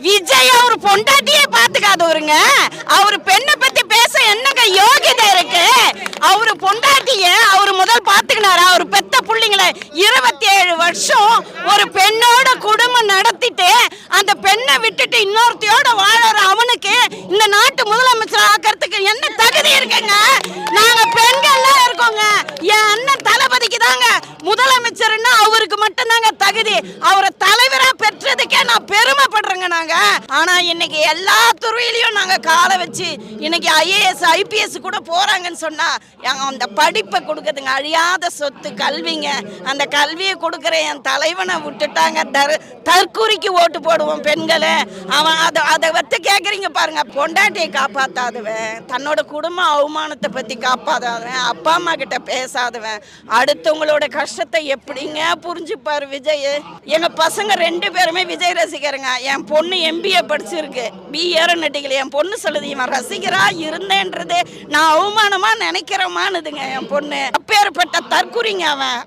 விஜய் அவர் பொண்டாட்டியே பாத்துக்காதவருங்க. அவரு பெண்ணை பத்தி பேச என்னங்க யோகிதை இருக்கு? அவரு பொண்டாட்டிய அவரு முதல் பாத்துக்கினாரு. அவர் பெத்த புள்ளிங்களை 27 வருஷம் ஒரு பெண்ணோட குடும்பம் நடத்திட்டு அந்த பெண்ணை விட்டுட்டு இன்னொருத்தையோட வாழற அவனுக்கு இந்த நாட்டு முதலமைச்சர் ஆக்கிறதுக்கு என்ன தகுதி இருக்குங்க? நாங்க பெண்கள்லாம் இருக்கோங்க. என் அண்ணன் தளபதிக்கு தாங்க முதலமைச்சர்னா அவருக்கு மட்டும்தாங்க தகுதி. அவரை தலைவரா பெற்றதுக்கே நான் பெருமைப்படுறேங்க நாங்க. ஆனா இன்னைக்கு எல்லா துறையிலையும் நாங்க காலை வச்சு இன்னைக்கு IAS IPS கூட போறாங்கன்னு சொன்னா அந்த படிப்பை கொடுக்குதுங்க. அழியாத சொத்து கல்விங்க. அந்த கல்வியை கொடுக்குற என் தலைவனை விட்டுட்டாங்க. தற்கூரிக்கு ஓட்டு போடுவோம் பெண்களை. அவன் அதை வச்சு கேட்குறீங்க பாருங்க. பொண்டாட்டியை காப்பாத்தாதவன், தன்னோட குடும்ப அவமானத்தை பற்றி காப்பாதாதவன், அப்பா அம்மா கிட்ட பேசாதவன், அடுத்தவங்களோட கஷ்டத்தை எப்படிங்க புரிஞ்சுப்பாரு விஜய்? எங்க பசங்க 2 பேருமே விஜய் ரசிகருங்க. என் பொண்ணு MBA படிச்சிருக்கு, BA என் பொண்ணு சொல்லுது இவன் ரசிகரா இருந்தேன்றது நான் அவமானமா நினைக்கிறமானுதுங்க. என் பொண்ணு அப்பேற்பட்ட தற்கூரிங்க அவன்.